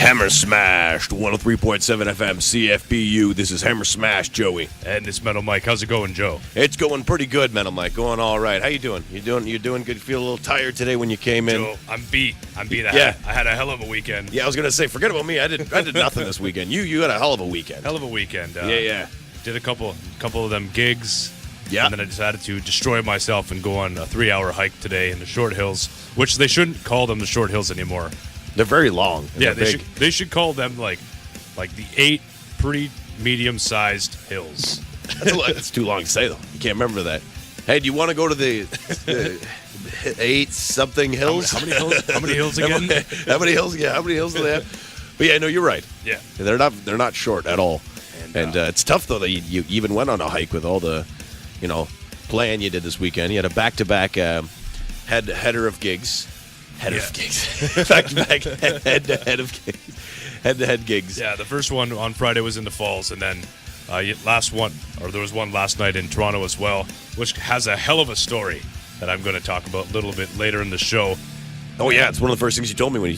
Hammer Smashed, 103.7 FM CFBU. This is Hammer Smash, Joey. And it's Metal Mike. How's it going, Joe? It's going pretty good, Metal Mike. Going all right. How you doing? You doing good? You feel a little tired today when you came in? Joe, I'm beat. Yeah. I had a hell of a weekend. Yeah, I was gonna say, forget about me. I did nothing this weekend. You had a hell of a weekend. Hell of a weekend. Yeah. Did a couple of them gigs. Yeah. And then I decided to destroy myself and go on a 3-hour hike today in the Short Hills, which they shouldn't call them the Short Hills anymore. They're very long. Yeah, they should call them like the 8 pretty medium-sized hills. That's too long to say, though. You can't remember that. Hey, do you want to go to the 8-something hills? How many hills again? How many hills? Yeah, how many hills do they have? But yeah, no, you're right. Yeah. They're not short at all. And it's tough, though, that you even went on a hike with all the, plan you did this weekend. You had a back-to-back header of gigs. Head-to-head gigs. Head-to-head gigs. Yeah, the first one on Friday was in the Falls, and then there was one last night in Toronto as well, which has a hell of a story that I'm going to talk about a little bit later in the show. Oh, yeah, it's one of the first things you told me when you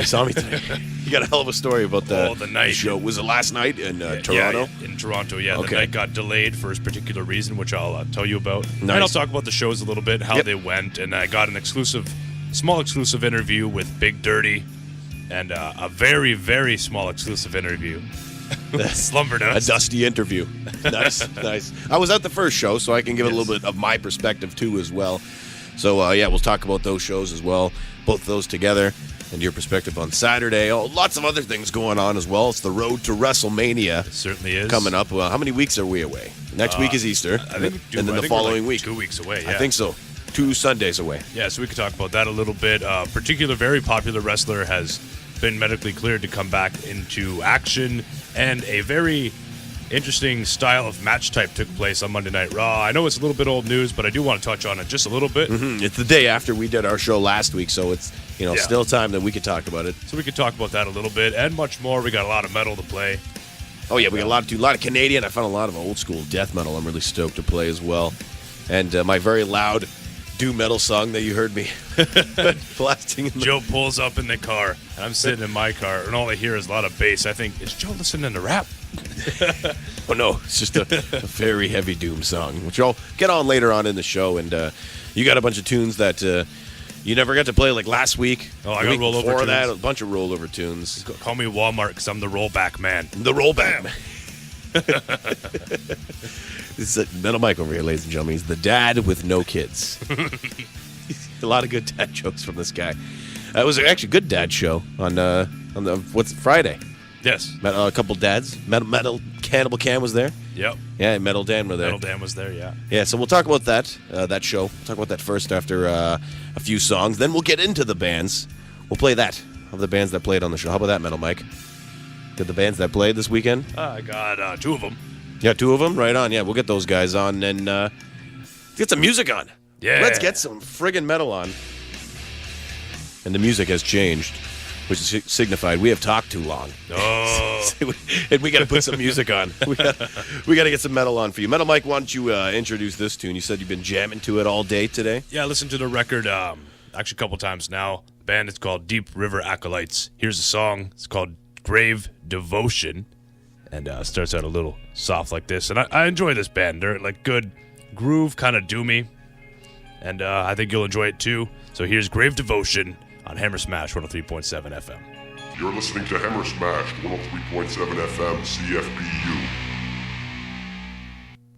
saw me today. You got a hell of a story about the night. Show. Was it last night in Toronto? Yeah, in Toronto, yeah. Okay. The night got delayed for a particular reason, which I'll tell you about. Nice. And I'll talk about the shows a little bit, how they went, and I got small exclusive interview with Big Durty, and a very, very small exclusive interview. Slumber. A dusty interview. Nice. I was at the first show, so I can give it a little bit of my perspective, too, as well. So, we'll talk about those shows as well, both of those together, and your perspective on Saturday. Oh, lots of other things going on as well. It's the road to Wrestlemania. It certainly is. Coming up. Well, how many weeks are we away? Next week is Easter, and then the following week. 2 weeks away, yeah. I think so. 2 Sundays away. Yeah, so we could talk about that a little bit. Very popular wrestler has been medically cleared to come back into action, and a very interesting style of match type took place on Monday Night Raw. I know it's a little bit old news, but I do want to touch on it just a little bit. Mm-hmm. It's the day after we did our show last week, so it's still time that we could talk about it. So we could talk about that a little bit and much more. We got a lot of metal to play. Oh yeah, we got a lot of Canadian. I found a lot of old school death metal. I'm really stoked to play as well, and my very loud doom metal song that you heard me blasting. Joe pulls up in the car, and I'm sitting in my car, and all I hear is a lot of bass. I think, is Joe listening to rap? Oh no, it's just a very heavy doom song, which I'll get on later on in the show. And you got a bunch of tunes that you never got to play, like last week. Oh, I got rollover tunes. Before that, a bunch of rollover tunes. Call me Walmart because I'm the rollback man. The rollback man. This is Metal Mike over here, ladies and gentlemen. He's the dad with no kids. A lot of good dad jokes from this guy. It was actually a good dad show on what's Friday. Yes. A couple dads. Metal Cannibal Cam was there. Yep. Yeah, Metal Dan were there. Metal Dan was there, yeah. Yeah, so we'll talk about that show. We'll talk about that first after a few songs. Then we'll get into the bands. We'll play that of the bands that played on the show. How about that, Metal Mike? Did the bands that played this weekend? I got 2 of them. Yeah, 2 of them? Right on. Yeah, we'll get those guys on and get some music on. Yeah. Let's get some friggin' metal on. And the music has changed, which is signified we have talked too long. Oh. And we got to put some music on. We got to get some metal on for you. Metal Mike, why don't you introduce this tune? You said you've been jamming to it all day today. Yeah, I listened to the record actually a couple times now. The band is called Deep River Acolytes. Here's a song. It's called Grave Devotion. And starts out a little soft like this. And I enjoy this band. They're like good groove, kind of doomy. And I think you'll enjoy it too. So here's Grave Devotion on Hammer Smash 103.7 FM. You're listening to Hammer Smash 103.7 FM CFBU.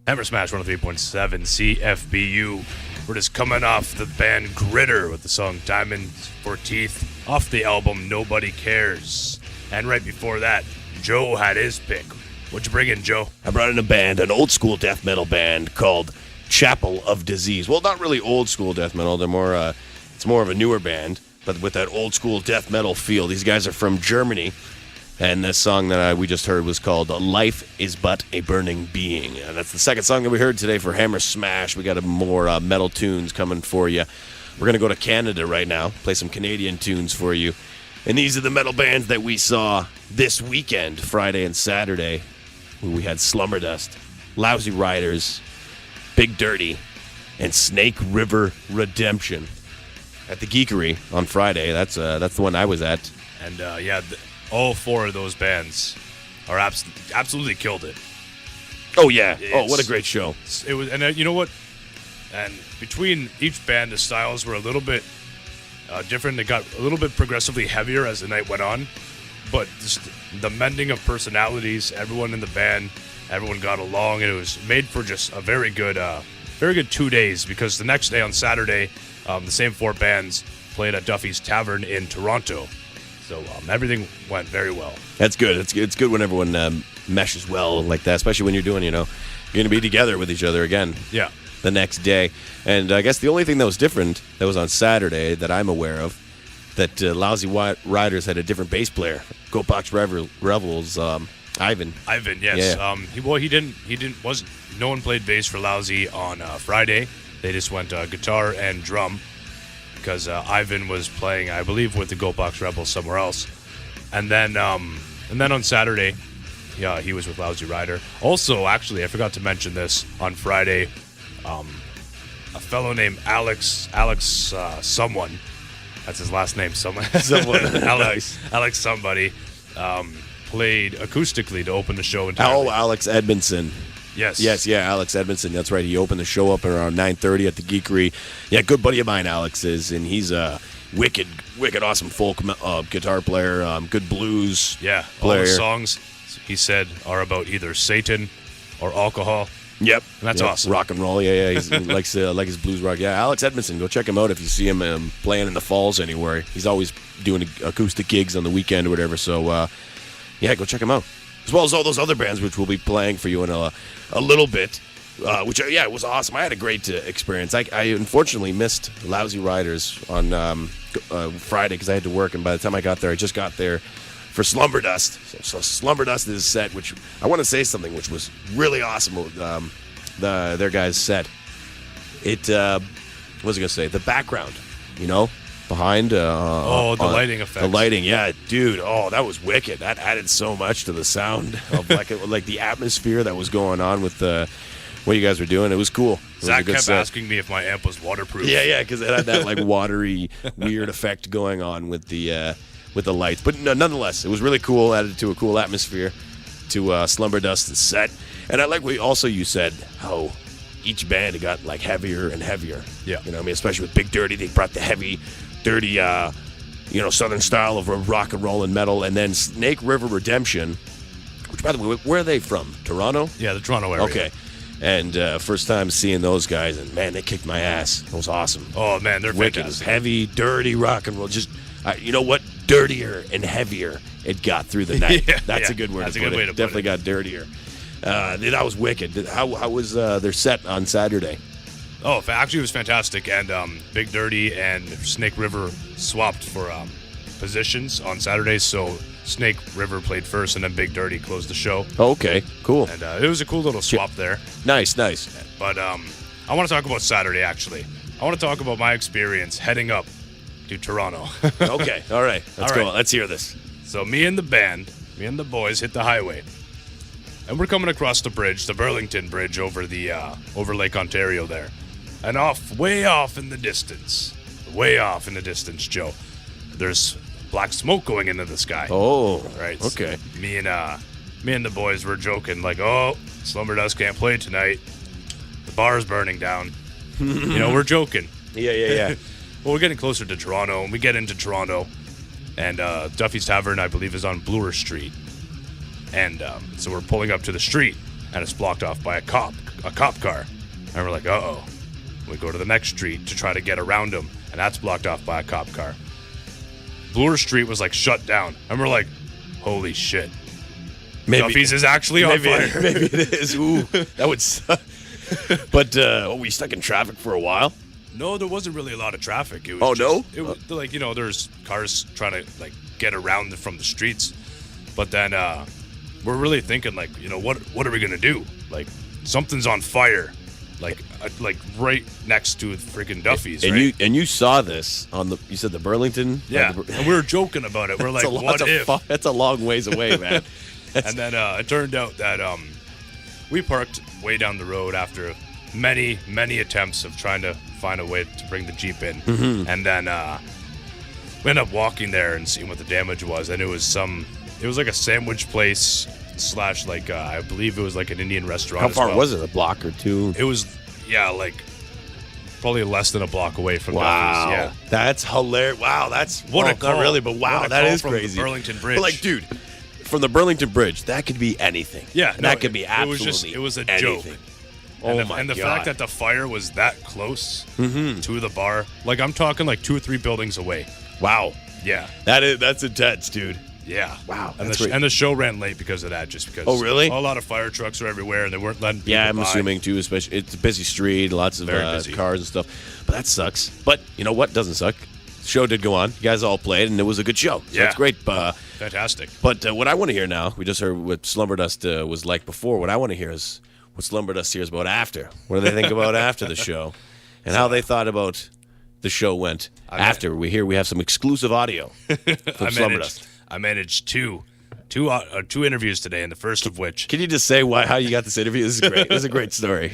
Hammer Smash 103.7 CFBU. We're just coming off the band Gritter with the song Diamonds for Teeth off the album Nobody Cares. And right before that, Joe had his pick. What'd you bring in, Joe? I brought in a band, an old school death metal band called Chapel of Disease. Well, not really old school death metal. They're more, it's more of a newer band, but with that old school death metal feel. These guys are from Germany, and this song that we just heard was called Life is But a Burning Being. And that's the second song that we heard today for Hammer Smash. We got more metal tunes coming for you. We're going to go to Canada right now, play some Canadian tunes for you. And these are the metal bands that we saw this weekend, Friday and Saturday. We had Slumber, Lousy Riders, Big Durty, and Snake River Redemption at the Geekery on Friday. That's the one I was at. And all 4 of those bands are absolutely killed it. Oh yeah. What a great show. It was, and you know what? And between each band, the styles were a little bit different. They got a little bit progressively heavier as the night went on, but just the mending of personalities, everyone in the band, everyone got along, and it was made for just a very good 2 days. Because the next day on Saturday, the same 4 bands played at Duffy's Tavern in Toronto. So everything went very well. That's good. It's good when everyone meshes well like that, especially when you're doing, you're going to be together with each other again. Yeah. The next day. And I guess the only thing that was different that was on Saturday that I'm aware of, that Lousy Riders had a different bass player. Go Box Rebels, Ivan. Ivan, yes. Yeah. No one played bass for Lousy on Friday. They just went guitar and drum, because Ivan was playing, I believe, with the Go Box Rebels somewhere else. And then on Saturday, yeah, he was with Lousy Rider. Also, actually, I forgot to mention this on Friday. A fellow named Alex someone. That's his last name, someone. Alex somebody played acoustically to open the show entirely. Oh, Alex Edmondson. Yes. Yeah, Alex Edmondson. That's right. He opened the show up around 9:30 at the Geekery. Yeah, good buddy of mine, Alex is, and he's a wicked awesome folk guitar player, good blues player. All the songs, he said, are about either Satan or alcohol. Yep. And that's awesome. Rock and roll, yeah. He likes like his blues rock. Yeah, Alex Edmondson, go check him out if you see him playing in the falls anywhere. He's always doing acoustic gigs on the weekend or whatever, so go check him out. As well as all those other bands which we'll be playing for you in a little bit, which, it was awesome. I had a great experience. I unfortunately missed Lousy Riders on Friday because I had to work, and by the time I got there, I just got there for Slumber Dust. So Slumber Dust is a set, which I want to say something, which was really awesome. Their guys' set. What was I going to say? The background, behind. The lighting effects. The lighting, yeah, dude. Oh, that was wicked. That added so much to the sound of like the atmosphere that was going on with what you guys were doing. It was cool. Zach kept asking me if my amp was waterproof. Yeah, because it had that like watery, weird effect going on with the lights. But nonetheless, it was really cool. Added to a cool atmosphere to Slumber Dust's set. And I like what you said, how each band got like heavier and heavier. Yeah. Especially with Big Durty, they brought the heavy, dirty, southern style of rock and roll and metal. And then Snake River Redemption, which, by the way, where are they from? Toronto? Yeah, the Toronto area. Okay. And first time seeing those guys, and man, they kicked my ass. It was awesome. Oh man, they're wicked. Fantastic. Heavy, dirty rock and roll. Just you know what? Dirtier and heavier it got through the night. That's a good word. That's a good way to put it. Definitely got dirtier. That was wicked. How was their set on Saturday? Oh, actually, it was fantastic. And Big Durty and Snake River swapped for positions on Saturday. So Snake River played first, and then Big Dirty closed the show. Oh, okay, cool. And it was a cool little swap there. Nice. But I want to talk about Saturday, actually. I want to talk about my experience heading up to Toronto. Okay, all right. Let's go. Right. Let's hear this. So me and the boys hit the highway. And we're coming across the bridge, the Burlington Bridge over Lake Ontario there. And way off in the distance, Joe, there's black smoke going into the sky. Oh, right. Okay. So me and the boys were joking like, oh, Slumber Dust can't play tonight. The bar's burning down. We're joking. Yeah. Well, we're getting closer to Toronto, and we get into Toronto, and Duffy's Tavern, I believe, is on Bloor Street. And so we're pulling up to the street, and it's blocked off by a cop car. And we're like, uh-oh. We go to the next street to try to get around him, and that's blocked off by a cop car. Bloor Street was like shut down, and we're like, holy shit. Duffy's is actually on fire. Maybe it is. Ooh, that would suck. But were you stuck in traffic for a while? No, there wasn't really a lot of traffic. It was no? It was there's cars trying to get around from the streets. But then we're really thinking what are we gonna do? Like something's on fire, like right next to freaking Duffy's. And right? you saw this on the the Burlington. Yeah, and we were joking about it. We're like, what if? That's a long ways away, man. And then it turned out that we parked way down the road after many attempts of trying to find a way to bring the Jeep in. Mm-hmm. And then we ended up walking there and seeing what the damage was, and it was some It was like a sandwich place / like I believe it was like an Indian restaurant. How as far well. was it? A block or two? It was, like probably less than a block away from Wow. Duffy's. Yeah. That's hilarious. Wow, that's What a call. Not really, but wow, What a that call is from the crazy. Burlington Bridge. But like, dude, from the Burlington Bridge, that could be anything. Yeah, that could be absolutely it was a anything. joke. Oh and my and the God. fact that the fire was that close to the bar, like I'm talking like 2 or 3 buildings away. Wow, Yeah. that's intense, dude. Yeah. Wow, And that's the, great. and the show ran late because of that, just because. Oh, really? A lot of fire trucks are everywhere, and they weren't letting people Yeah, I'm by. assuming too. Especially, it's a busy street, lots of Very busy. cars and stuff. But that sucks. But you know what doesn't suck? The show did go on. You guys all played, and it was a good show. So Yeah. that's great. Fantastic. But what I want to hear now, we just heard what Slumberdust was like before. What I want to hear is what Slumberdust hears about after. What do they think about after the show, and how they thought about the show went after. We have some exclusive audio from Slumberdust. I managed two interviews today, and the first of which. Can you just say how you got this interview? This is great. This is a great story.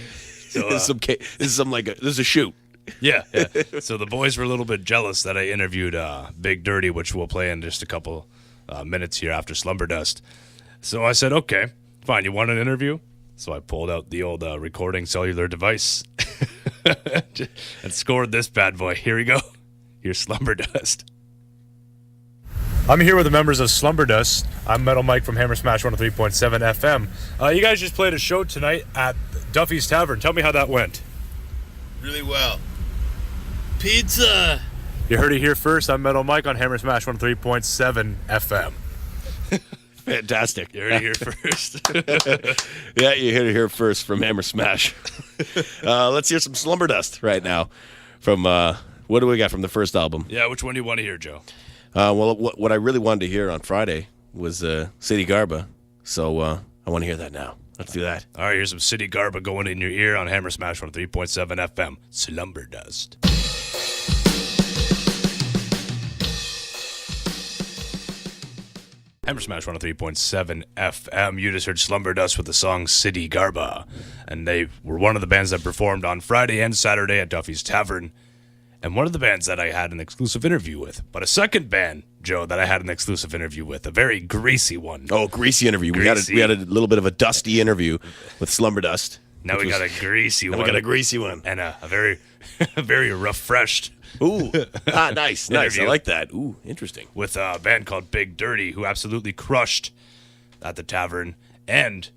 This is a shoot. Yeah. So the boys were a little bit jealous that I interviewed Big Durty, which we'll play in just a couple minutes here after Slumberdust. So I said, okay, fine. You want an interview? So I pulled out the old recording cellular device and scored this bad boy. Here we go. Here's Slumberdust. I'm here with the members of Slumberdust. I'm Metal Mike from Hammer Smash 103.7 FM. You guys just played a show tonight at Duffy's Tavern. Tell me how that went. Really well. Pizza! You heard it here first. I'm Metal Mike on Hammer Smash 103.7 FM. Fantastic. You heard it here first. Yeah, you heard it here first from Hammer Smash. Let's hear some Slumberdust right now. From what do we got from the first album? Yeah, which one do you want to hear, Joe? Well, what I really wanted to hear on Friday was Ksitigarba. So I want to hear that now. Let's do that. All right, here's some Ksitigarba going in your ear on Hammer Smash 103.7 FM. Slumberdust. Hammer Smash 103.7 FM. You just heard Slumberdust with the song Ksitigarba. And they were one of the bands that performed on Friday and Saturday at Duffy's Tavern. And one of the bands that I had an exclusive interview with. But a second band, Joe, that I had an exclusive interview with. A very greasy one. Oh, greasy interview. Greasy. We had a little bit of a dusty interview with Slumberdust. Now we got a greasy one. We got a greasy one. And a very, very refreshed. Ooh, nice. I Interview. like that. Ooh, interesting. With a band called Big Durty, who absolutely crushed at the tavern and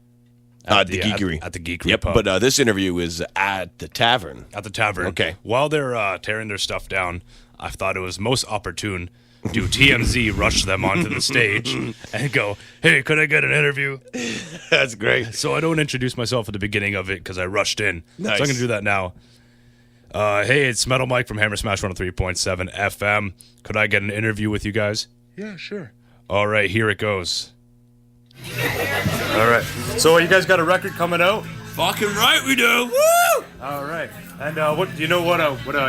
at the Geekery. At the Geekery Yep, pub. but this interview is at the tavern. At the tavern. Okay. While they're tearing their stuff down, I thought it was most opportune to TMZ rush them onto the stage and go, hey, could I get an interview? That's great. So I don't introduce myself at the beginning of it because I rushed in. Nice. So I'm going to do that now. Hey, it's Metal Mike from Hammer Smash 103.7 FM. Could I get an interview with you guys? Yeah, sure. All right, here it goes. All right. So you guys got a record coming out? Fucking right we do! Woo! All right. And what do you know what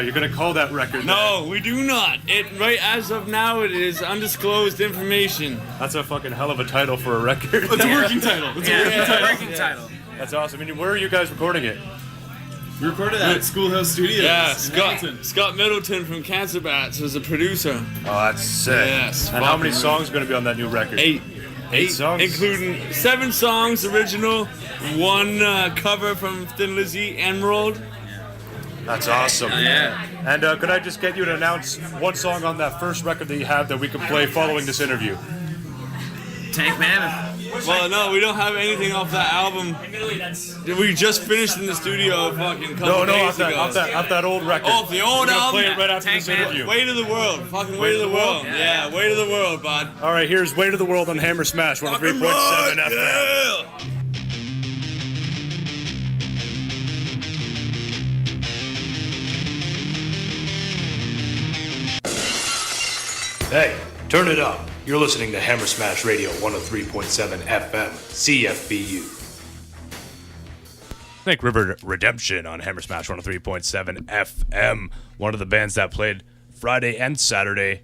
you're going to call that record? No, we do not. Right as of now, it is undisclosed information. That's a fucking hell of a title for a record. It's a working title. It's a working title. That's awesome. And where are you guys recording it? We recorded at Schoolhouse Studios. Yeah, in Scott Middleton from Cancer Bats was a producer. Oh, that's sick. Yes. And how many songs are going to be on that new record? Eight songs? including 7 songs original, 1 cover from Thin Lizzy, Emerald. That's awesome. Yeah. And could I just get you to announce one song on that first record that you have that we can play following this interview? Tank Mammoth. Well, no, we don't have anything off that album. We just finished in the studio a fucking couple days ago. off that old record. Off the old We're gonna album? play it right after Tank this Man. interview. Way to the world. Fucking way to the world. Yeah, way to the world, bud. All right, here's Way to the World on Hammer Smash 103.7 FM. Yeah. Hey, turn it up. You're listening to Hammer Smash Radio 103.7 FM, CFBU. Snake River Redemption on Hammer Smash 103.7 FM. One of the bands that played Friday and Saturday.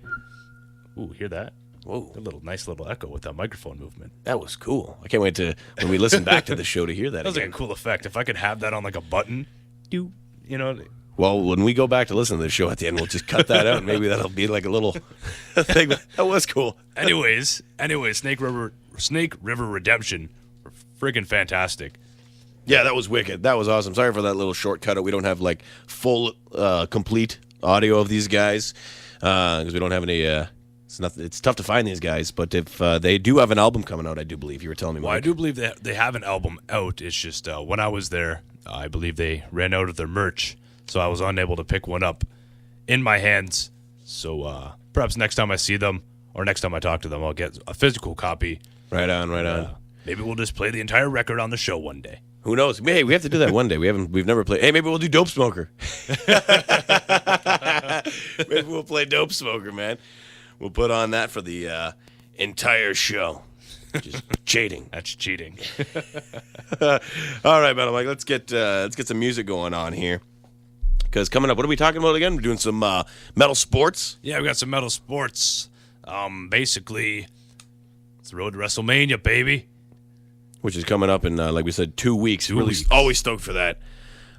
Ooh, hear that? Whoa. Nice little echo with that microphone movement. That was cool. I can't wait to when we listen back to the show to hear that That was like again. a cool effect. If I could have that on like a button, you know, Well, when we go back to listen to the show at the end, we'll just cut that out. And maybe that'll be like a little thing. That was cool. Anyways, Snake River Redemption were friggin' fantastic. Yeah, that was wicked. That was awesome. Sorry for that little shortcut. We don't have like full, complete audio of these guys because we don't have any. It's tough to find these guys, but if they do have an album coming out, I do believe you were telling me. Well, Mike. I do believe that they have an album out. It's just when I was there, I believe they ran out of their merch, so I was unable to pick one up in my hands. So perhaps next time I see them or next time I talk to them, I'll get a physical copy. Right on. Maybe we'll just play the entire record on the show one day. Who knows? Hey, we have to do that one day. We've never played. Hey, maybe we'll do Dope Smoker. Maybe we'll play Dope Smoker, man. We'll put on that for the entire show. Just cheating. That's cheating. All right, Metal Mike. Let's get some music going on here. Because coming up, what are we talking about again? We're doing some metal sports. Yeah, we got some metal sports. Basically, it's the road to WrestleMania, baby. Which is coming up in, like we said, 2 weeks. Weeks. Always stoked for that.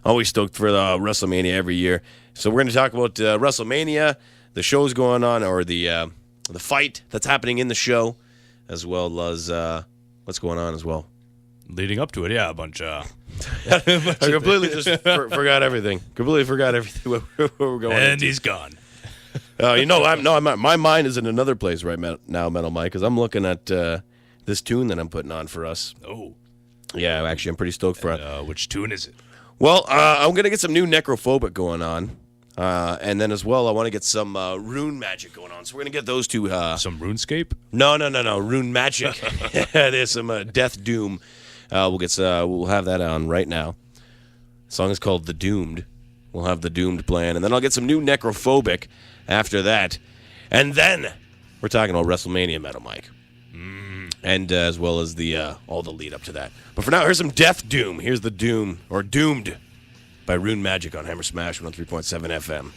Always stoked for WrestleMania every year. So we're going to talk about WrestleMania, the shows going on, or the fight that's happening in the show, as well as what's going on as well. Leading up to it, yeah, a bunch. I completely just forgot everything. Completely forgot everything where we're going. And into. he's gone. My mind is in another place right now, Metal Mike, because I'm looking at this tune that I'm putting on for us. Oh. Yeah, actually, I'm pretty stoked for it. Which tune is it? Well, I'm going to get some new Necrophobic going on. And then as well, I want to get some Runemagick going on. So we're going to get those two. Some RuneScape? No. Runemagick. There's some Death Doom. We'll have that on right now. The song is called The Doomed. We'll have The Doomed playing. And then I'll get some new Necrophobic after that. And then we're talking about WrestleMania, Metal Mike. And as well as the all the lead up to that. But for now, here's some Death Doom. Here's the Doom, or Doomed, by Runemagick on Hammer Smash 103.7 FM.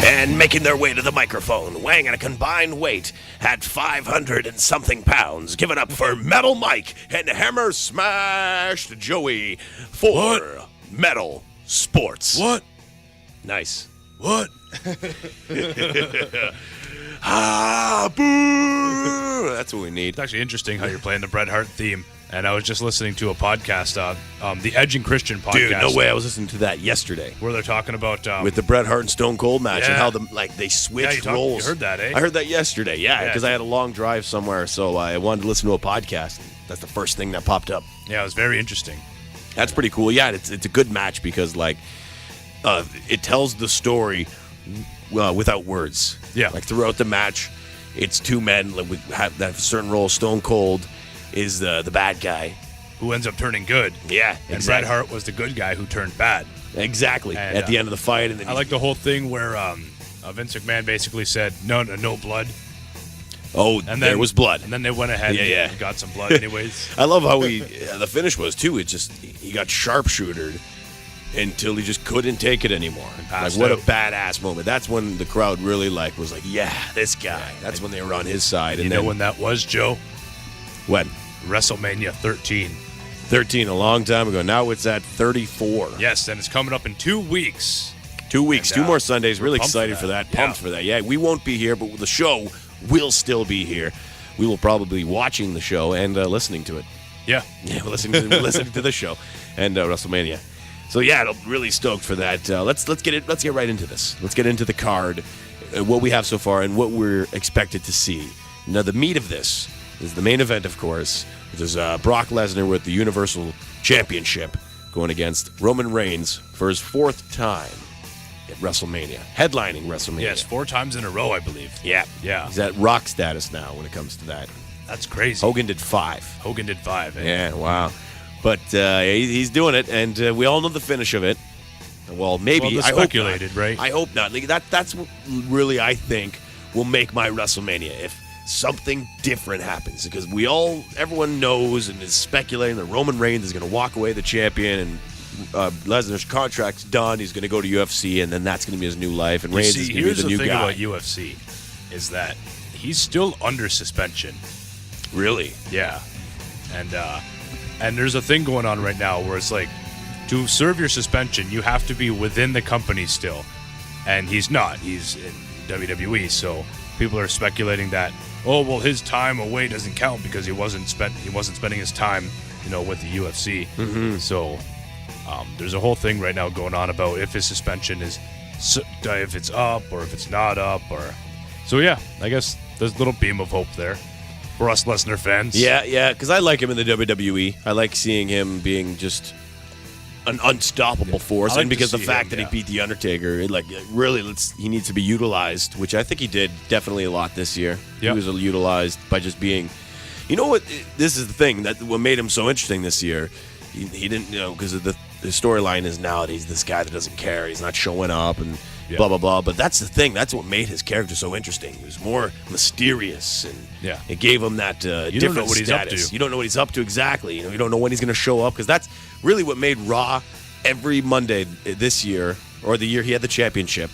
And making their way to the microphone, weighing at a combined weight at 500 and something pounds, giving up for Metal Mike and Hammer Smashed Joey for Metal Sports. What? Nice. What? Boo! That's what we need. It's actually interesting how you're playing the Bret Hart theme. And I was just listening to a podcast, the Edge and Christian podcast. Dude, no way. I was listening to that yesterday. Where they're talking about... with the Bret Hart and Stone Cold match and how they switched roles. You heard that, eh? I heard that yesterday, yeah, because I had a long drive somewhere, so I wanted to listen to a podcast. That's the first thing that popped up. Yeah, it was very interesting. That's pretty cool. Yeah, it's a good match because, it tells the story without words. Yeah. Like, throughout the match, it's two men have that certain role. Stone Cold is the bad guy. Who ends up turning good. Yeah, And exactly. Bret Hart was the good guy who turned bad. Exactly. And, at the end of the fight. And then I like the whole thing where Vince McMahon basically said, no blood. Oh, And there then, was blood. And then they went ahead and got some blood anyways. I love how the finish was, too. It just, he got sharpshootered until he just couldn't take it anymore. Like, what a badass moment. That's when the crowd really was like, yeah, this guy. That's when they were on his side. You know when that was, Joe? When? WrestleMania 13. 13, a long time ago. Now it's at 34. Yes, and it's coming up in 2 weeks. 2 weeks, And, 2 more Sundays. Really pumped excited for that. Pumped Yeah. for that. Yeah, we won't be here, but the show will still be here. We will probably be watching the show and listening to it. Yeah. Yeah, we're listening to the show and WrestleMania. So yeah, I'm really stoked for that. Let's get right into this. Let's get into the card, what we have so far, and what we're expected to see. Now, the meat of this is the main event, of course. There's Brock Lesnar with the Universal Championship going against Roman Reigns for his 4th time at WrestleMania, headlining WrestleMania. Yes, 4 times in a row, I believe. Yeah. Yeah. He's at rock status now when it comes to that. That's crazy. Hogan did 5. Hogan did 5. Eh? Yeah, wow. But he's doing it, and we all know the finish of it. Well, maybe. Well, I hope speculated, not. right? I hope not. That's what really, I think, will make my WrestleMania if something different happens. Because everyone knows and is speculating that Roman Reigns is going to walk away the champion, and Lesnar's contract's done. He's going to go to UFC, and then that's going to be his new life. And Reigns is going to be here's the new thing guy. about UFC is that he's still under suspension. Really? Yeah. And there's a thing going on right now where it's like, to serve your suspension, you have to be within the company still. And he's not. He's in WWE, so people are speculating that, oh, well, his time away doesn't count because he wasn't spending his time, with the UFC. Mm-hmm. So there's a whole thing right now going on about if his suspension is, if it's up or if it's not up, so yeah, I guess there's a little beam of hope there for us Lesnar fans. Yeah, because I like him in the WWE. I like seeing him being just an unstoppable force, like and because to the see fact him, that he beat the Undertaker, he needs to be utilized, which I think he did definitely a lot this year. Yep. He was utilized by just being, what? This is the thing that what made him so interesting this year. He didn't, because of the storyline is now that he's this guy that doesn't care. He's not showing up and blah blah blah. But that's the thing. That's what made his character so interesting. He was more mysterious, and it gave him that different don't know what he's up status. to. You don't know what he's up to exactly. You don't know when he's going to show up, because that's really what made Raw every Monday this year, or the year he had the championship,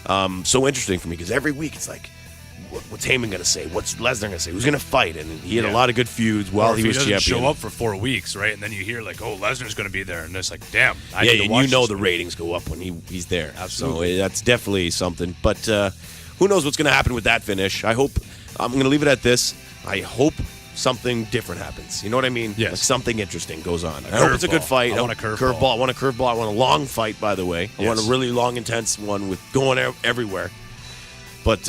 so interesting for me, because every week it's like, what's Heyman going to say? What's Lesnar going to say? Who's going to fight? And he had a lot of good feuds while he was champion. Show up for 4 weeks, right? And then you hear like, oh, Lesnar's going to be there, and it's like, damn. I yeah, need to and watch the this. ratings go up when he's there. Absolutely. So that's definitely something. But who knows what's going to happen with that finish? I'm going to leave it at this. I hope something different happens. You know what I mean? Yes. Like something interesting goes on. I hope it's a good fight. I want a curveball. I want a curveball. I want a long fight, by the way. I want a really long, intense one with going everywhere. But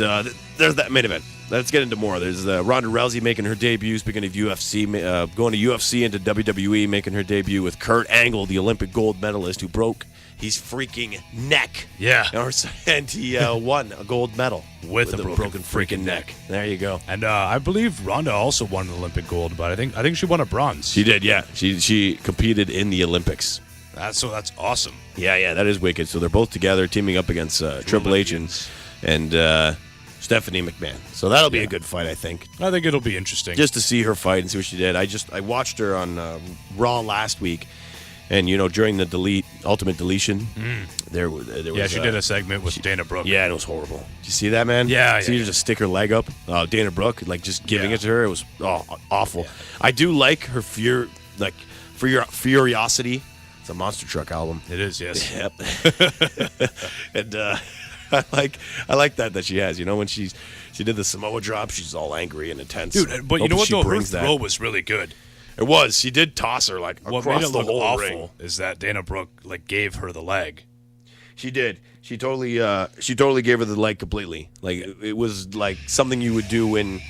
there's that main event. Let's get into more. There's Ronda Rousey making her debut, speaking of UFC, going to UFC into WWE, making her debut with Kurt Angle, the Olympic gold medalist who broke his freaking neck. Yeah. And he won a gold medal with a broken freaking neck. There you go. And I believe Ronda also won an Olympic gold, but I think she won a bronze. She did, yeah. She competed in the Olympics. That's awesome. Yeah, that is wicked. So they're both together teaming up against Triple H and Stephanie McMahon. So that'll be a good fight, I think. I think it'll be interesting. Just to see her fight and see what she did. I watched her on Raw last week, and during the Ultimate Deletion, there was she did a segment with Dana Brooke. Yeah, and it was horrible. Did you see that, man? Yeah. See her just stick her leg up. Dana Brooke, just giving it to her. It was awful. Yeah. I do like her Furiosity. It's a Monster Truck album. It is, yes. Yep. And I like that she has. When she did the Samoa drop, she's all angry and intense. Dude, but you know what though? Her throw was really good. It was. She did toss her what across made it the look whole awful ring. Is that Dana Brooke gave her the leg. She did. She totally gave her the leg completely. It was like something you would do in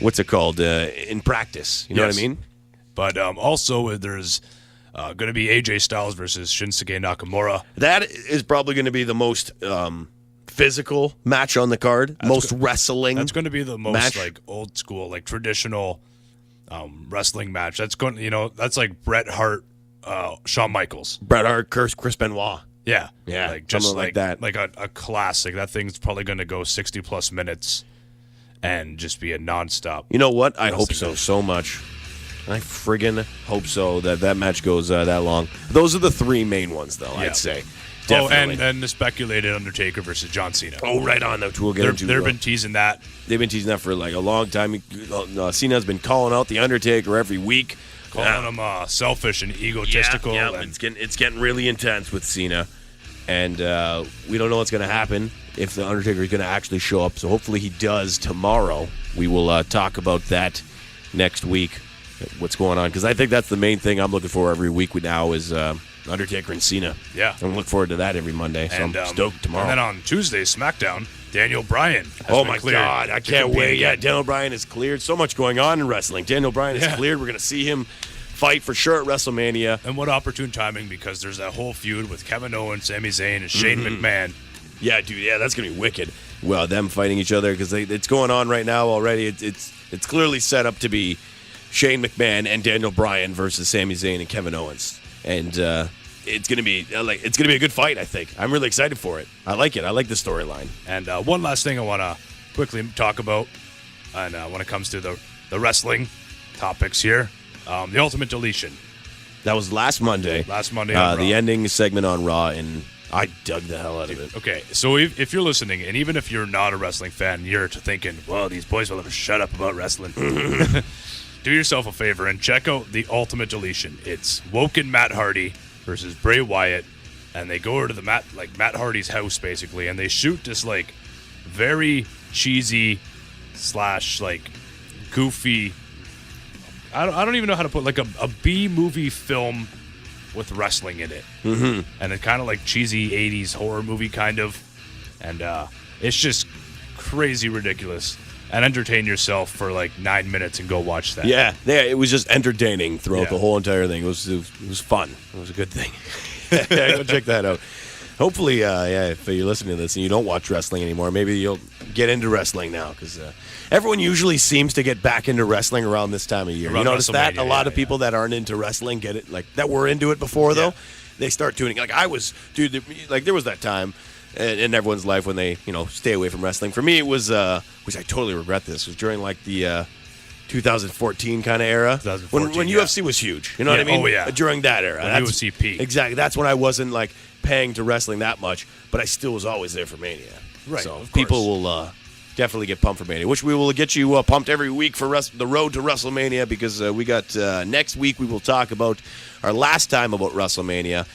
what's it called in practice. You know what I mean? But also there's going to be AJ Styles versus Shinsuke Nakamura. That is probably going to be the most physical match on the card. Wrestling. That's going to be the most old school, traditional wrestling match. That's going. That's like Bret Hart, Shawn Michaels. Bret Hart, Chris Benoit. Yeah. Just something like that. Like a classic. That thing's probably going to go 60+ minutes and just be a nonstop. You know what? I hope so much. I friggin' hope so that match goes that long. Those are the three main ones, though, I'd say. Definitely. And the speculated Undertaker versus John Cena. Oh, right on. We'll get into They've been teasing that. They've been teasing that for a long time. Cena's been calling out the Undertaker every week. Calling him selfish and egotistical. Yeah, and it's getting really intense with Cena. And we don't know what's going to happen if the Undertaker is going to actually show up. So hopefully he does tomorrow. We will talk about that next week, what's going on. Because I think that's the main thing I'm looking for every week now is Undertaker and Cena. Yeah. I'm looking forward to that every Monday. So I'm stoked tomorrow. And then on Tuesday, SmackDown, Daniel Bryan has been cleared. God, I can't wait. Yeah, Daniel Bryan is cleared. So much going on in wrestling. Daniel Bryan is cleared. We're going to see him fight for sure at WrestleMania. And what opportune timing, because there's that whole feud with Kevin Owens, Sami Zayn, and Shane McMahon. Yeah, dude. Yeah, that's going to be wicked. Well, them fighting each other because it's going on right now already. It's clearly set up to be Shane McMahon and Daniel Bryan versus Sami Zayn and Kevin Owens. And it's going to be a good fight, I think. I'm really excited for it. I like it. I like the storyline. And one last thing I want to quickly talk about, and when it comes to the wrestling topics here, the Ultimate Deletion. That was last Monday. On Raw. The ending segment on Raw, and I dug the hell out of it. Okay, so if you're listening, and even if you're not a wrestling fan, you're thinking, well, these boys will never shut up about wrestling. Do yourself a favor and check out The Ultimate Deletion. It's Woken Matt Hardy versus Bray Wyatt, and they go over to the Matt Hardy's house, basically, and they shoot this, like, very cheesy / like, goofy... I don't even know how to put, like, a B-movie film with wrestling in it. Mm-hmm. And it's kind of like cheesy 80s horror movie, kind of. And it's just crazy ridiculous. And entertain yourself for like 9 minutes and go watch that. Yeah, it was just entertaining throughout the whole entire thing. It was fun. It was a good thing. Go check that out. Hopefully, if you're listening to this and you don't watch wrestling anymore, maybe you'll get into wrestling now, because everyone usually seems to get back into wrestling around this time of year. You notice that? A lot of people that aren't into wrestling get it, like, that were into it before, though, they start tuning. Like, I was, dude, like, there was that time in everyone's life when they, stay away from wrestling. For me, it was, which I totally regret this, was during, like, the 2014 kind of era. When UFC was huge. You know what I mean? Oh, yeah. During that era. When UFC peaked. Exactly. That's when I wasn't, like, paying to wrestling that much, but I still was always there for Mania. Right. So people will definitely get pumped for Mania, which we will get you pumped every week for the road to WrestleMania, because we got next week we will talk about our last time about WrestleMania,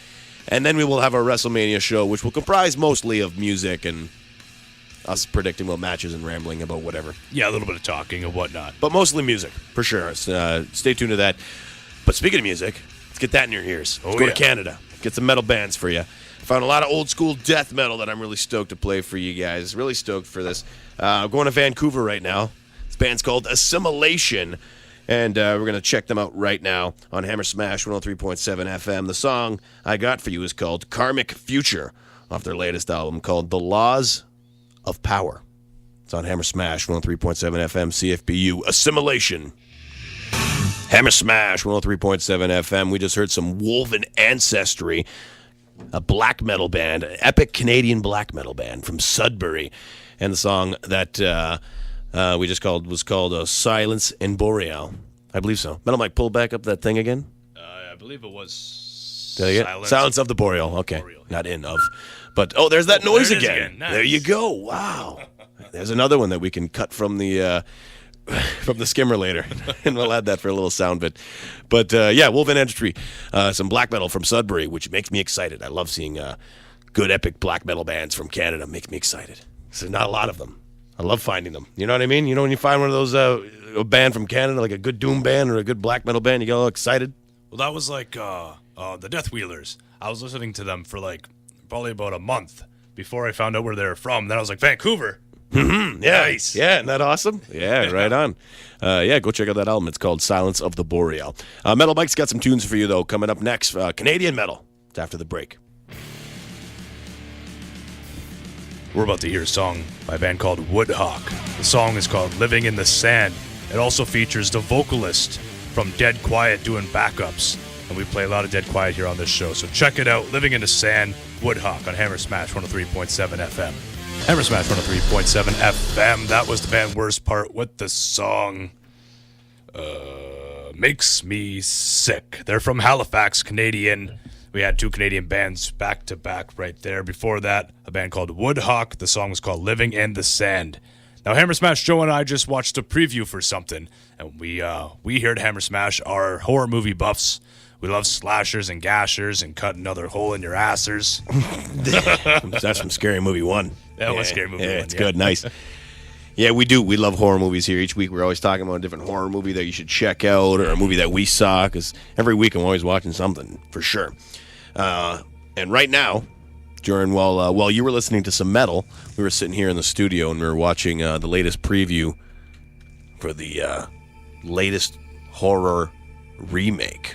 and then we will have our WrestleMania show, which will comprise mostly of music and us predicting about matches and rambling about whatever. Yeah, a little bit of talking and whatnot. But mostly music, for sure. Stay tuned to that. But speaking of music, let's get that in your ears. Let's go to Canada. Get some metal bands for you. Found a lot of old school death metal that I'm really stoked to play for you guys. Really stoked for this. I'm going to Vancouver right now. This band's called Assimilation, and we're going to check them out right now on Hammer Smash 103.7 FM. The song I got for you is called Karmic Future, off their latest album called The Laws of Power. It's on Hammer Smash 103.7 FM, CFBU. Assimilation. Hammer Smash 103.7 FM. We just heard some Wolven Ancestry, a black metal band, an epic Canadian black metal band from Sudbury. And the song that we just was called Silence in Boreal. I believe so. Metal Mike, pull back up that thing again. I believe it was Silence of the Boreal. Okay. Boreal, yeah. Not in of. But, there's that noise there it is again. Nice. There you go. Wow. There's another one that we can cut from the skimmer later, and we'll add that for a little sound bit. But Wolven Ancestry, some black metal from Sudbury, which makes me excited. I love seeing good epic black metal bands from Canada. Makes me excited. There's not a lot of them. I love finding them. You know what I mean? You know when you find one of those a band from Canada, like a good doom band or a good black metal band, you get all excited. Well, that was like the Death Wheelers. I was listening to them for like probably about a month before I found out where they were from. Then I was like, Vancouver. Mm-hmm. Yeah. Nice. Yeah, isn't that awesome? Yeah, right on. Go check out that album. It's called Silence of the Boreal. Metal Mike's got some tunes for you, though, coming up next. Canadian metal. It's after the break. We're about to hear a song by a band called Woodhawk. The song is called Living in the Sand. It also features the vocalist from Dead Quiet doing backups. And we play a lot of Dead Quiet here on this show. So check it out. Living in the Sand, Woodhawk on Hammer Smash 103.7 FM. Hammer Smash 103.7 FM. That was the band Worst Part with the song Makes Me Sick. They're from Halifax, Canadian. We had two Canadian bands back to back right there. Before that, a band called Woodhawk. The song was called Living in the Sand. Now, Hammer Smash, Joe and I just watched a preview for something. And we here at Hammer Smash are horror movie buffs. We love slashers and gashers and cutting another hole in your assers. That's from Scary Movie 1. That was Scary Movie 1. It's good. Nice. Yeah, we do. We love horror movies here. Each week we're always talking about a different horror movie that you should check out or a movie that we saw, because every week I'm always watching something, for sure. And right now, while you were listening to some metal, we were sitting here in the studio and we were watching the latest preview for the latest horror remake.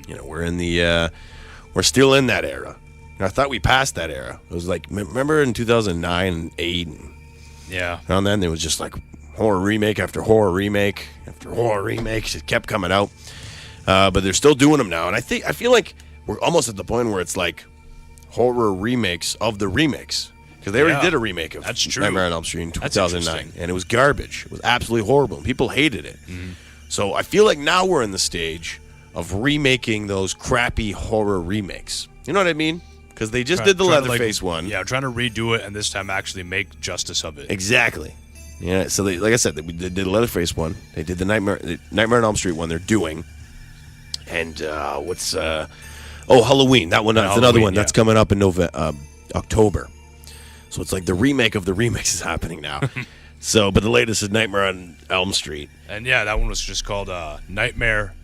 You know, we're still in that era. And I thought we passed that era. It was like, remember in 2009 and 8 and Yeah. and then there was just like horror remake after horror remake after horror remake. It kept coming out. But they're still doing them now. And I feel like we're almost at the point where it's like horror remakes of the remakes. Because they already did a remake of Nightmare on Elm Street in 2009. And it was garbage. It was absolutely horrible. And people hated it. Mm-hmm. So I feel like now we're in the stage of remaking those crappy horror remakes. You know what I mean? because they just did the Trying to, Leatherface one. Yeah, trying to redo it and this time actually make justice of it. Exactly. Yeah, so like I said, they did the Leatherface one. They did the Nightmare on Elm Street one they're doing. And Halloween. That one, that's another one. Yeah. That's coming up in October. So it's like the remake of the remakes is happening now. But the latest is Nightmare on Elm Street. And yeah, that one was just called Nightmare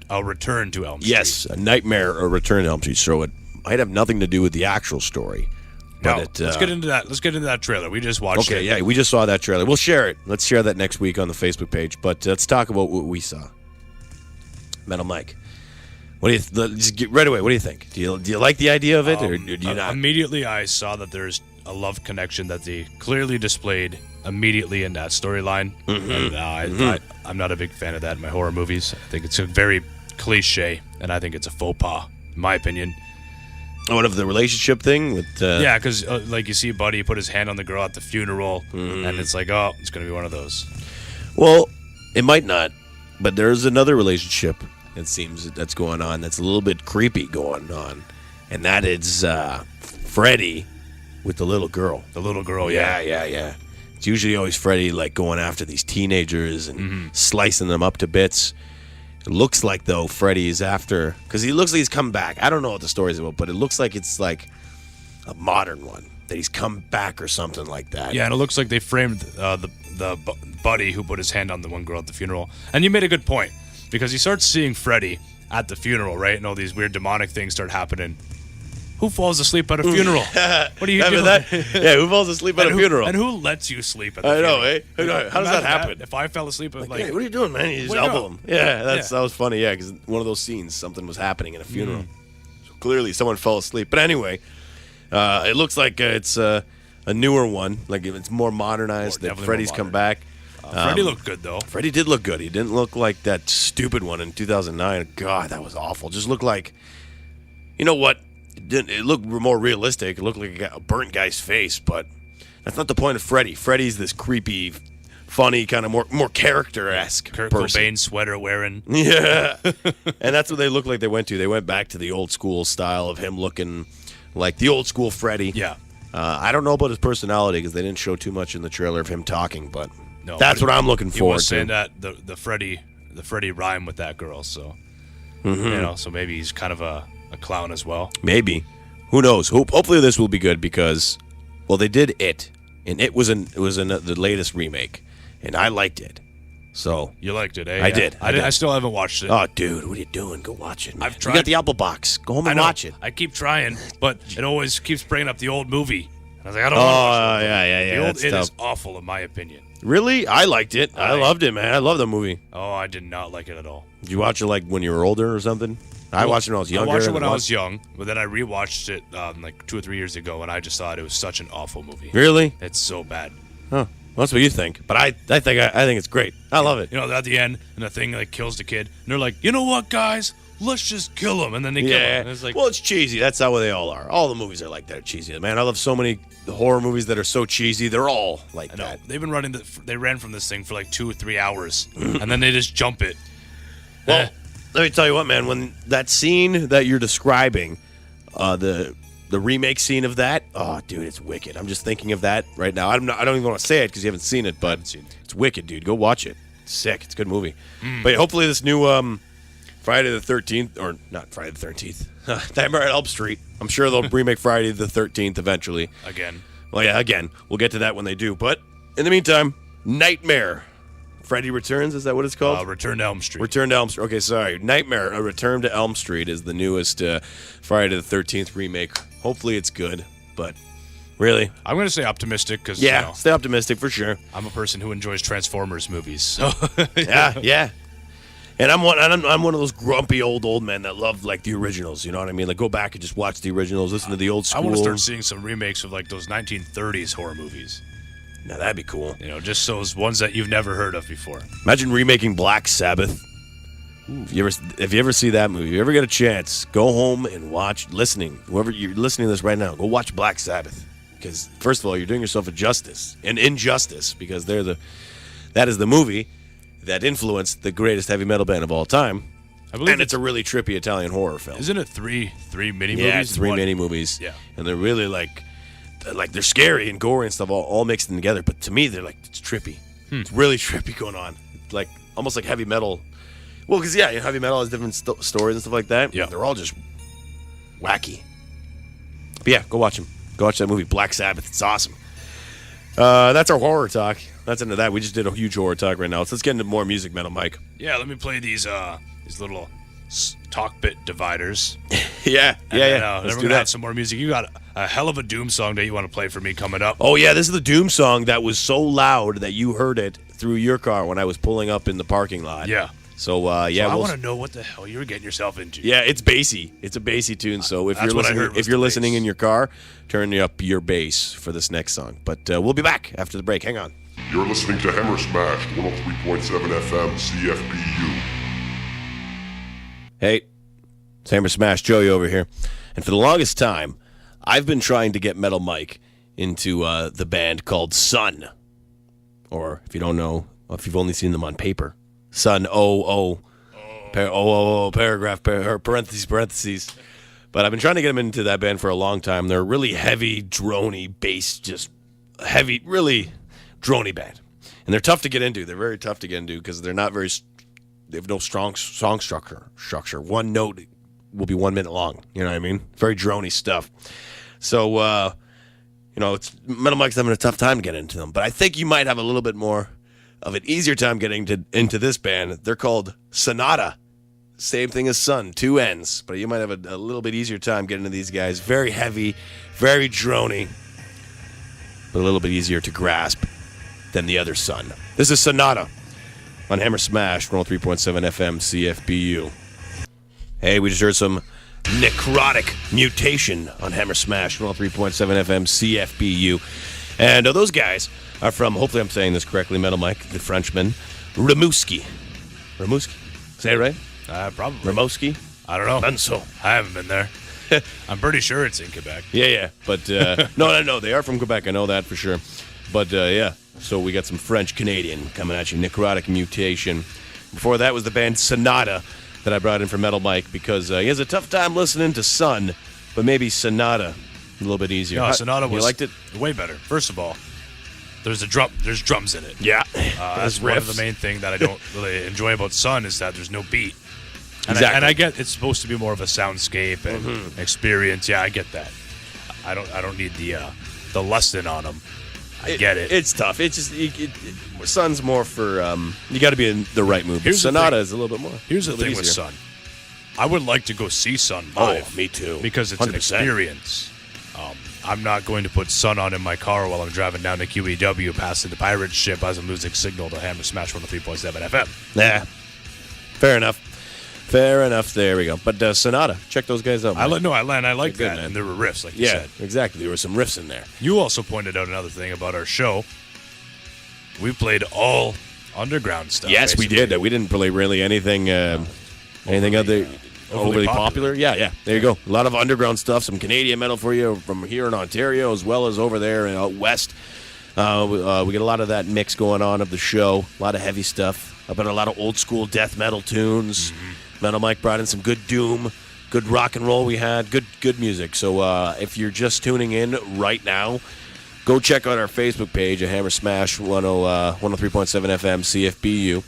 A Return to Elm Street. Yes, a Nightmare or Return to Elm Street. So it might have nothing to do with the actual story. But let's get into that. Let's get into that trailer. We just watched it. Okay, yeah, we just saw that trailer. We'll share it. Let's share that next week on the Facebook page. But let's talk about what we saw. Metal Mike, what do you just get right away? What do you think? Do you like the idea of it, or do you not? Immediately, I saw that there's a love connection that they clearly displayed immediately in that storyline. And, I'm not a big fan of that in my horror movies. I think it's a very cliche, and I think it's a faux pas, in my opinion. What of the relationship thing? With, yeah, because like you see Buddy put his hand on the girl at the funeral, and it's like, oh, it's going to be one of those. Well, it might not, but there's another relationship, it seems, that's going on that's a little bit creepy going on, and that is Freddy with the little girl. The little girl, yeah. It's usually always Freddy like going after these teenagers and slicing them up to bits. It looks like, though, Freddy is after... Because he looks like he's come back. I don't know what the story's about, but it looks like it's like a modern one. That he's come back or something like that. Yeah, and it looks like they framed the Buddy who put his hand on the one girl at the funeral. And you made a good point. Because he starts seeing Freddy at the funeral, right? And all these weird demonic things start happening. Who falls asleep at a funeral? What are you doing? Yeah, who falls asleep at a funeral? And who lets you sleep at the funeral? I know, eh? How does that happen? If I fell asleep at Hey, what are you doing, man? You just elbow him. Yeah, that was funny, yeah, because one of those scenes, something was happening in a funeral. So clearly someone fell asleep. But anyway, it looks like it's a newer one. Like it's more modernized. That Freddy's come back. Freddy looked good, though. Freddy did look good. He didn't look like that stupid one in 2009. God, that was awful. Just looked like, you know what? It looked more realistic. It looked like a burnt guy's face, but that's not the point of Freddy. Freddy's this creepy, funny, kind of more character-esque Kurt person. Cobain sweater wearing. Yeah. And that's what they look like they went to. They went back to the old school style of him looking like the old school Freddy. Yeah. I don't know about his personality because they didn't show too much in the trailer of him talking, but no, that's what I'm looking he forward was to. saying that the Freddy rhyme with that girl, so so maybe he's kind of a clown as well. Maybe. Who knows? Hopefully this will be good because, well, they did It, and it was in the latest remake, and I liked it. So you liked it, eh? I did. I still haven't watched it. Oh, dude, what are you doing? Go watch it. Man. I've tried. You got the Apple box. Go home and watch it. I keep trying, but it always keeps bringing up the old movie. And I was like, I don't Oh, want to watch it. yeah. The old That's It tough. is awful, in my opinion. Really? I liked it. I loved it, man. I love the movie. Oh, I did not like it at all. Did you watch it like when you were older or something? I watched it when I was younger. I watched it when I was young, but then I rewatched it like 2 or 3 years ago, and I just thought it was such an awful movie. Really? It's so bad. Huh. Well, that's what you think. But I think it's great. I love it. You know, at the end, and the thing like kills the kid, and they're like, you know what, guys? Let's just kill him, and then they kill him. And it's like, well, it's cheesy. That's how they all are. All the movies are like that, cheesy. Man, I love so many horror movies that are so cheesy. They're all like that. They've been running. They ran from this thing for like 2 or 3 hours, and then they just jump it. Well, let me tell you what, man. When that scene that you're describing, the remake scene of that, oh, dude, it's wicked. I'm just thinking of that right now. I don't even want to say it because you haven't seen it, but it's wicked, dude. Go watch it. It's sick. It's a good movie. But hopefully this new Friday the 13th, or not Friday the 13th, Nightmare at Elm Street. I'm sure they'll remake Friday the 13th eventually. Again. Well, yeah, again. We'll get to that when they do. But in the meantime, Nightmare. Freddy Returns, is that what it's called? Return to Elm Street. Return to Elm Street. Okay, sorry. Nightmare, A Return to Elm Street is the newest Friday the 13th remake. Hopefully it's good, but really. I'm going to say optimistic because stay optimistic for sure. I'm a person who enjoys Transformers movies. So. Yeah. And I'm one of those grumpy old men that love like the originals. You know what I mean? Like go back and just watch the originals, listen to the old school. I want to start seeing some remakes of like those 1930s horror movies. Now that'd be cool. You know, just those ones that you've never heard of before. Imagine remaking Black Sabbath. If you ever see that movie, if you ever get a chance, go home and watch. Whoever you're listening to this right now, go watch Black Sabbath. Because first of all, you're doing yourself an injustice, because that is the movie that influenced the greatest heavy metal band of all time, I believe and it's a really trippy Italian horror film. Isn't it three mini movies? Yeah, it's 3 mini movies. Yeah. And they're really like they're scary and gory and stuff all mixed in together. But to me, they're like, it's trippy. It's really trippy going on. Like, almost like heavy metal. Well, because, heavy metal has different stories and stuff like that. Yeah. They're all just wacky. But yeah, go watch them. Go watch that movie, Black Sabbath. It's awesome. That's our horror talk. That's into that. We just did a huge horror talk right now. So let's get into more music, Metal Mike. Yeah, let me play these little talk bit dividers. Yeah. Then Let's we're do gonna that. have some more music. You got a hell of a Doom song that you want to play for me coming up. Oh, yeah, this is the Doom song that was so loud that you heard it through your car when I was pulling up in the parking lot. Yeah. So, I want to know what the hell you were getting yourself into. Yeah, it's bassy. It's a bassy tune. So if That's you're what I listening, heard was if you're the listening bass. in your car, turn up your bass for this next song. But we'll be back after the break. Hang on. You're listening to Hammer Smashed 103.7 FM CFBU. Hey, it's Hammer Smash Joey over here. And for the longest time, I've been trying to get Metal Mike into the band called Sun. Or if you don't know, if you've only seen them on paper, Sun paragraph, parentheses. But I've been trying to get him into that band for a long time. They're a really heavy, drony bass, just heavy, really drony band. And they're tough to get into. They're very tough to get into because they're not very, they have no strong song structure. One note will be 1 minute long. You know what I mean? Very drony stuff. So, it's Metal Mike's having a tough time to get into them. But I think you might have a little bit more of an easier time getting into this band. They're called Sonata. Same thing as Sun, 2 N's. But you might have a little bit easier time getting into these guys. Very heavy, very drony, but a little bit easier to grasp than the other Sun. This is Sonata on Hammer Smash, 103.7 FM CFBU. Hey, we just heard some Necrotic Mutation on Hammer Smash, 103.7 FM CFBU. And those guys are from, hopefully I'm saying this correctly, Metal Mike, the Frenchman, Rimouski. Say it right? Probably. Rimouski? I don't know. Done so. I haven't been there. I'm pretty sure it's in Quebec. Yeah. But, no, they are from Quebec. I know that for sure. But, yeah. So we got some French-Canadian coming at you. Necrotic Mutation. Before that was the band Sonata that I brought in for Metal Mike because he has a tough time listening to Sun, but maybe Sonata a little bit easier. No, Sonata was you liked it? way better. First of all, there's drums in it. Yeah. That's one of the main thing that I don't really enjoy about Sun is that there's no beat. And Exactly. I get it's supposed to be more of a soundscape and experience. Yeah, I get that. I don't need the lesson on them. I get it. It's tough. It's just Sun's more for you got to be in the right mood. Here's the Sonata thing. is a little bit more. Here's the thing with easier. Sun. I would like to go see Sun live. Oh, me too. Because it's an 100%. experience. I'm not going to put Sun on in my car while I'm driving down to QEW past the pirate ship as I'm losing signal to Hammer Smash 103.7 FM. Yeah. Fair enough. There we go. But Sonata, check those guys out. I man. like They're good, that. man. And there were riffs, like you Yeah, said. exactly. There were some riffs in there. You also pointed out another thing about our show. We played all underground stuff. Yes, we basically. did. We didn't play really anything other overly popular. Yeah. There you go. A lot of underground stuff. Some Canadian metal for you from here in Ontario as well as over there and out west. We get a lot of that mix going on of the show. A lot of heavy stuff. About a lot of old school death metal tunes. Metal Mike brought in some good doom, good rock and roll. We had good music. So if you're just tuning in right now, go check out our Facebook page at Hammer Smash 103.7 FM CFBU,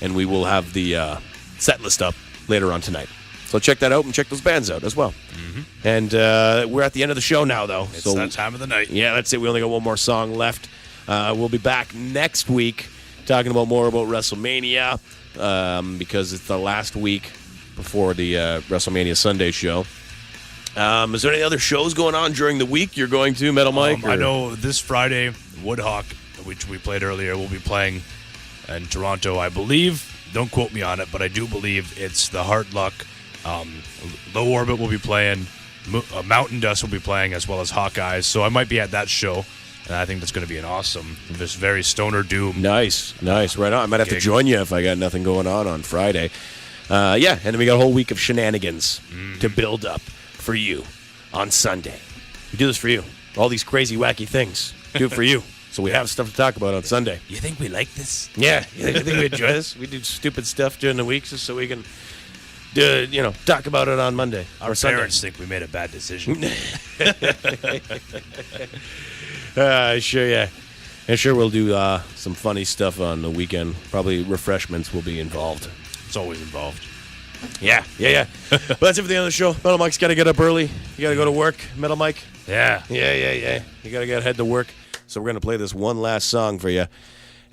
and we will have the set list up later on tonight. So check that out and check those bands out as well. And we're at the end of the show now, though. It's so that time of the night. yeah, that's it. We only got one more song left. We'll be back next week talking more about WrestleMania because it's the last week before the WrestleMania Sunday show. Is there any other shows going on during the week you're going to, Metal Mike? I know this Friday, Woodhawk, which we played earlier, will be playing in Toronto, I believe. Don't quote me on it, but I do believe it's the Hard Luck. Low Orbit will be playing. Mountain Dust will be playing, as well as Hawkeyes. So I might be at that show. And I think that's going to be an awesome, this very stoner doom. Nice. Right on. I might have to join you if I got nothing going on Friday. And then we got a whole week of shenanigans to build up for you on Sunday. We do this for you. All these crazy, wacky things. Do it for you. So we have stuff to talk about on Sunday. You think we like this? Yeah. You think we enjoy this? We do stupid stuff during the week just so we can talk about it on Monday Our or Sunday. parents think we made a bad decision. Sure, yeah. And sure, we'll do some funny stuff on the weekend. Probably refreshments will be involved. It's always involved. Yeah. But that's it for the end of the show. Metal Mike's got to get up early. You got to go to work, Metal Mike. Yeah. Yeah. You got to head to work. So we're going to play this one last song for you.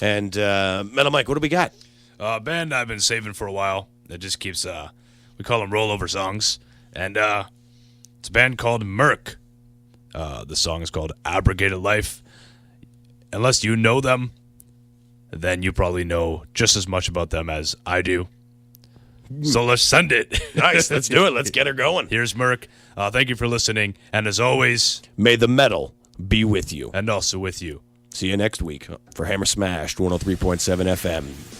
And Metal Mike, what do we got? Band I've been saving for a while. It just keeps, we call them rollover songs. And it's a band called Merc. The song is called Abrogated Life. Unless you know them, then you probably know just as much about them as I do. So let's send it. Nice, let's do it. Let's get her going. Here's Merc. Thank you for listening. And as always, may the metal be with you. And also with you. See you next week for Hammer Smashed 103.7 FM.